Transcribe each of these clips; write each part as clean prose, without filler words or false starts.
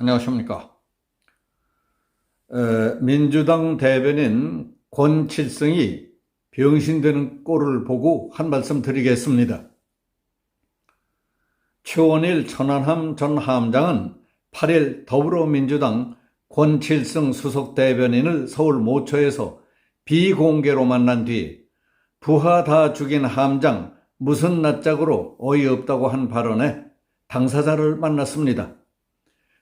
안녕하십니까. 민주당 대변인 권칠성이 병신되는 꼴을 보고 한 말씀 드리겠습니다. 최원일 천안함 전 함장은 8일 더불어민주당 권칠성 수석 대변인을 서울 모처에서 비공개로 만난 뒤 부하 다 죽인 함장 무슨 낯짝으로 어이없다고 한 발언에 당사자를 만났습니다.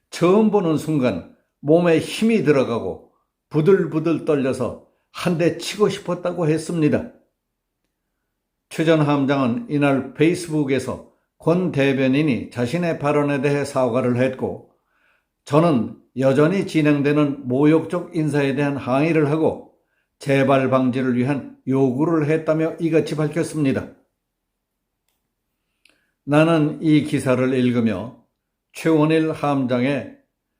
처음 보는 순간 몸에 힘이 들어가고 부들부들 떨려서 한 대 치고 싶었다고 했습니다. 최 전 함장은 이날 페이스북에서 권 대변인이 자신의 발언에 대해 사과를 했고, 저는 여전히 진행되는 모욕적 인사에 대한 항의를 하고 재발 방지를 위한 요구를 했다며 이같이 밝혔습니다. 나는 이 기사를 읽으며 최원일 함장의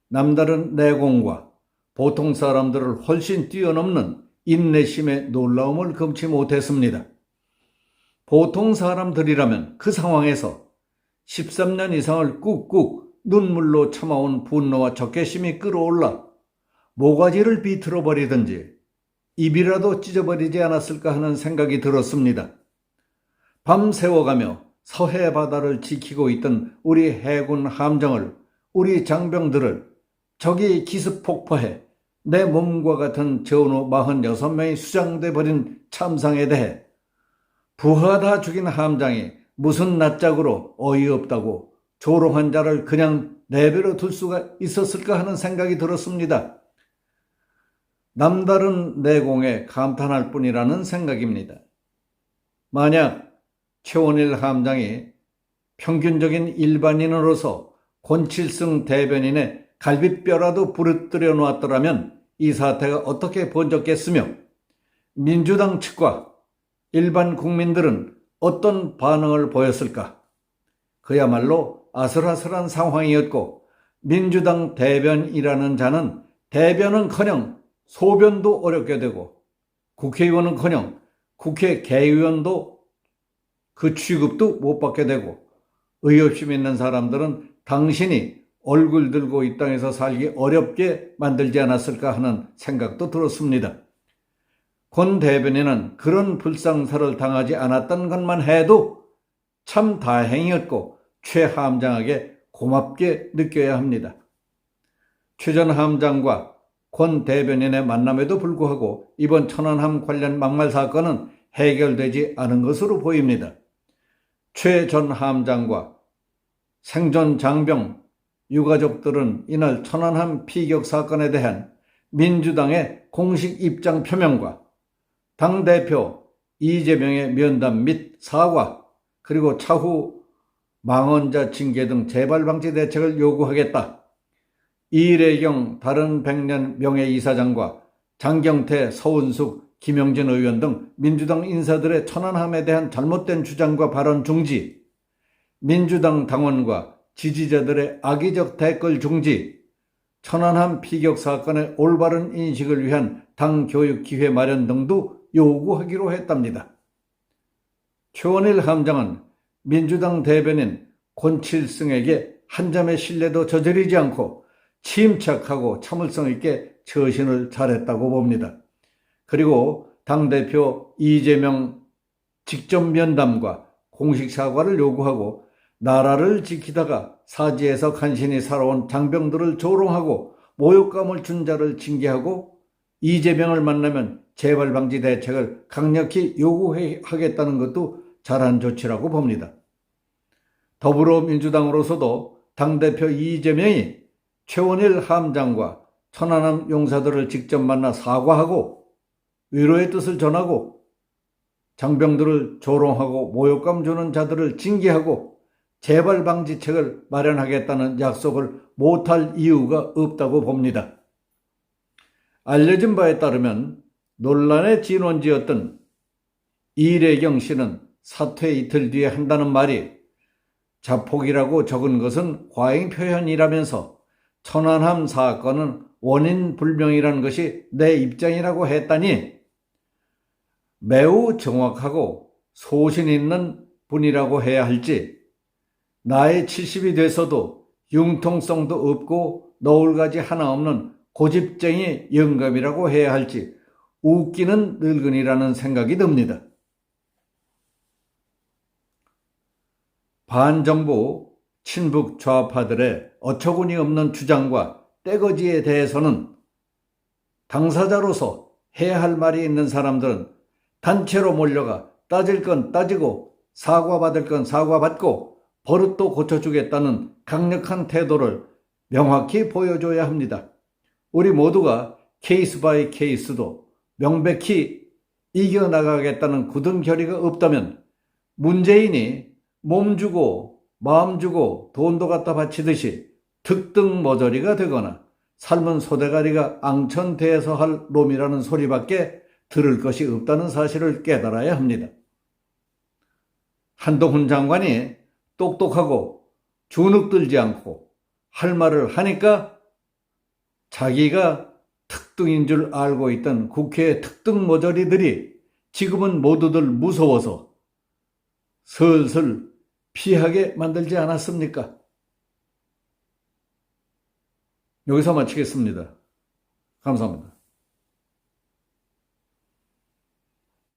남다른 내공과 보통 사람들을 훨씬 뛰어넘는 인내심의 놀라움을 금치 못했습니다. 보통 사람들이라면 그 상황에서 13년 이상을 꾹꾹 눈물로 참아온 분노와 적개심이 끌어올라 모가지를 비틀어 버리든지 입이라도 찢어버리지 않았을까 하는 생각이 들었습니다. 밤새워가며 서해 바다를 지키고 있던 우리 해군 함정을, 우리 장병들을 적이 기습 폭파해 내 몸과 같은 전우 46명이 수장돼 버린 참상에 대해 부하 다 죽인 함장이 무슨 낯짝으로 어이없다고 조롱한 자를 그냥 내버려 둘 수가 있었을까 하는 생각이 들었습니다. 남다른 내공에 감탄할 뿐이라는 생각입니다. 만약 최원일 함장이 평균적인 일반인으로서 권칠성 대변인의 갈비뼈라도 부러뜨려 놓았더라면 이 사태가 어떻게 번졌겠으며 민주당 측과 일반 국민들은 어떤 반응을 보였을까? 그야말로 아슬아슬한 상황이었고, 민주당 대변이라는 자는 대변은커녕 소변도 어렵게 되고, 국회의원은커녕 국회 개의원도 그 취급도 못 받게 되고, 의협심 있는 사람들은 당신이 얼굴 들고 이 땅에서 살기 어렵게 만들지 않았을까 하는 생각도 들었습니다. 권 대변인은 그런 불상사를 당하지 않았던 것만 해도 참 다행이었고 최 함장에게 고맙게 느껴야 합니다. 최 전 함장과 권 대변인의 만남에도 불구하고 이번 천안함 관련 막말 사건은 해결되지 않은 것으로 보입니다. 최 전 함장과 생존 장병 유가족들은 이날 천안함 피격 사건에 대한 민주당의 공식 입장 표명과 당대표 이재명의 면담 및 사과, 그리고 차후 망언자 징계 등 재발방지 대책을 요구하겠다. 이래경 다른 백년 명예이사장과 장경태, 서은숙, 김영진 의원 등 민주당 인사들의 천안함에 대한 잘못된 주장과 발언 중지, 민주당 당원과 지지자들의 악의적 댓글 중지, 천안함 피격 사건의 올바른 인식을 위한 당 교육 기회 마련 등도 요구하기로 했답니다. 최원일 함장은 민주당 대변인 권칠성에게 한 점의 신뢰도 저지르지 않고 침착하고 참을성 있게 처신을 잘했다고 봅니다. 그리고 당대표 이재명 직접 면담과 공식 사과를 요구하고 나라를 지키다가 사지에서 간신히 살아온 장병들을 조롱하고 모욕감을 준 자를 징계하고 이재명을 만나면 재발방지 대책을 강력히 요구하겠다는 것도 잘한 조치라고 봅니다. 더불어민주당으로서도 당대표 이재명이 최원일 함장과 천안함 용사들을 직접 만나 사과하고 위로의 뜻을 전하고 장병들을 조롱하고 모욕감 주는 자들을 징계하고 재발방지책을 마련하겠다는 약속을 못할 이유가 없다고 봅니다. 알려진 바에 따르면 논란의 진원지였던 이래경 씨는 사퇴 이틀 뒤에 한다는 말이 자폭이라고 적은 것은 과잉 표현이라면서 천안함 사건은 원인 불명이라는 것이 내 입장이라고 했다니 매우 정확하고 소신 있는 분이라고 해야 할지, 나이 70이 돼서도 융통성도 없고 너울가지 하나 없는 고집쟁이 영감이라고 해야 할지 웃기는 늙은이라는 생각이 듭니다. 반정부 친북 좌파들의 어처구니 없는 주장과 떼거지에 대해서는 당사자로서 해야 할 말이 있는 사람들은 단체로 몰려가 따질 건 따지고 사과받을 건 사과받고 버릇도 고쳐주겠다는 강력한 태도를 명확히 보여줘야 합니다. 우리 모두가 케이스 바이 케이스도 명백히 이겨나가겠다는 굳은 결의가 없다면 문재인이 몸 주고 마음 주고 돈도 갖다 바치듯이 특등 머저리가 되거나 삶은 소대가리가 앙천대에서 할 놈이라는 소리밖에 들을 것이 없다는 사실을 깨달아야 합니다. 한동훈 장관이 똑똑하고 주눅들지 않고 할 말을 하니까 자기가 특등인 줄 알고 있던 국회의 특등 모조리들이 지금은 모두들 무서워서 슬슬 피하게 만들지 않았습니까? 여기서 마치겠습니다. 감사합니다.